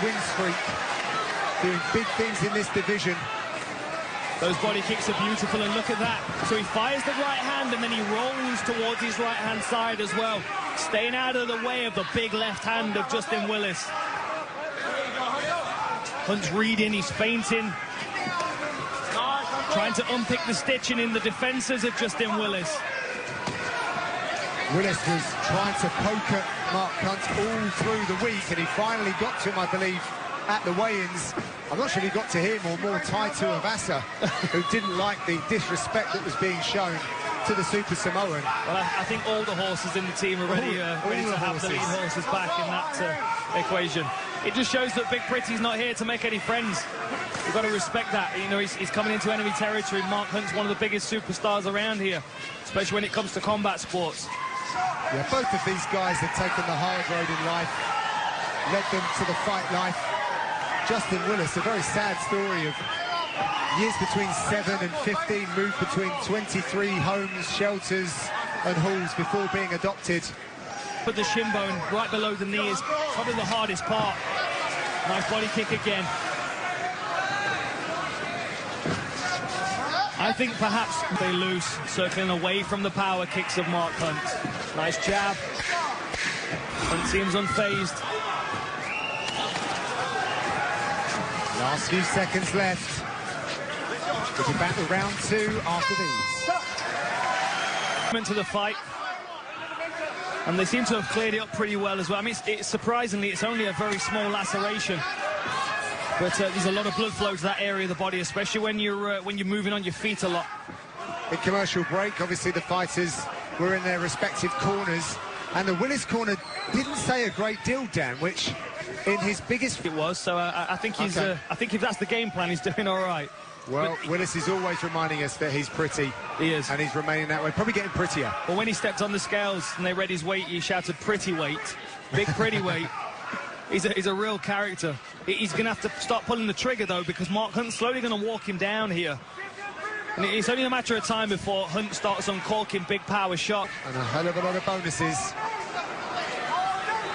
win streak, doing big things in this division. Those body kicks are beautiful, and look at that. So he fires the right hand, and then he rolls towards his right-hand side as well, staying out of the way of the big left hand of Justin Willis. Hunt's reading, he's feinting, trying to unpick the stitching in the defences of Justin Willis. Willis was trying to poke at Makh헌t all through the week, and he finally got to him, I believe, at the weigh-ins. I'm not sure if he got to him or more Taito Avasa, who didn't like the disrespect that was being shown to the Super Samoan. Well, I think all the horses in the team are ready to have the lead horses back in that equation. It just shows that Big Pretty's not here to make any friends. You've got to respect that. You know, he's coming into enemy territory. Makh헌t's one of the biggest superstars around here, especially when it comes to combat sports. Yeah, both of these guys have taken the hard road in life, led them to the fight life. Justin Willis, a very sad story of years between 7 and 15, moved between 23 homes, shelters and halls before being adopted. Put the shin bone right below the knee is probably the hardest part. Nice body kick again. I think perhaps they lose, circling away from the power kicks of Makh헌t. Nice jab. Hunt seems unfazed. Last few seconds left. We'll be back to round 2 after these. Into the fight. And they seem to have cleared it up pretty well as well. I mean, surprisingly, it's only a very small laceration. But there's a lot of blood flow to that area of the body, especially when you're moving on your feet a lot. In commercial break, obviously the fighters were in their respective corners, and the Willis corner didn't say a great deal, Dan, which in his biggest... It was, so I think he's... Okay. I think if that's the game plan, he's doing all right. Well, Willis is always reminding us that he's pretty. He is. And he's remaining that way, probably getting prettier. But when he stepped on the scales and they read his weight, he shouted, "Pretty weight." Big pretty weight. He's a real character. He's going to have to start pulling the trigger, though, because Makh헌t's slowly going to walk him down here. And it's only a matter of time before Hunt starts uncorking big power shot. And a hell of a lot of bonuses.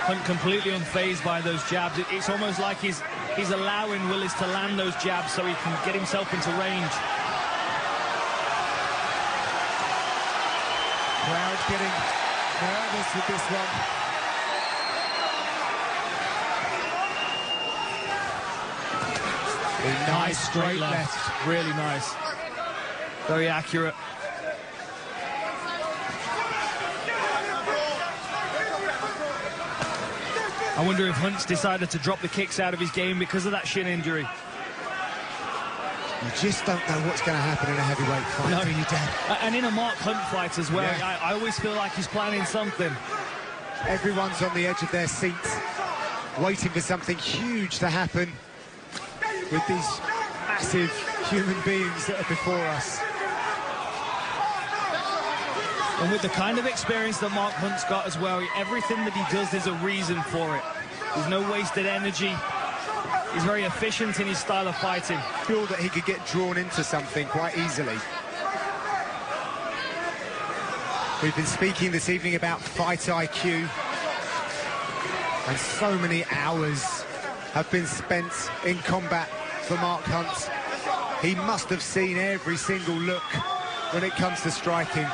Hunt completely unfazed by those jabs. It's almost like he's allowing Willis to land those jabs so he can get himself into range. Crowd getting nervous with this one. A nice straight left. Really nice. Very accurate. I wonder if Hunt's decided to drop the kicks out of his game because of that shin injury. You just don't know what's going to happen in a heavyweight fight, No, do you, Dan? And in a Makh헌t fight as well, Yeah. I always feel like he's planning something. Everyone's on the edge of their seats, waiting for something huge to happen with these massive human beings that are before us. And with the kind of experience that Makh헌t's got as well, everything that he does, there's a reason for it. There's no wasted energy. He's very efficient in his style of fighting. I feel that he could get drawn into something quite easily. We've been speaking this evening about fight IQ, and so many hours have been spent in combat for Makh헌t. He must have seen every single look when it comes to striking.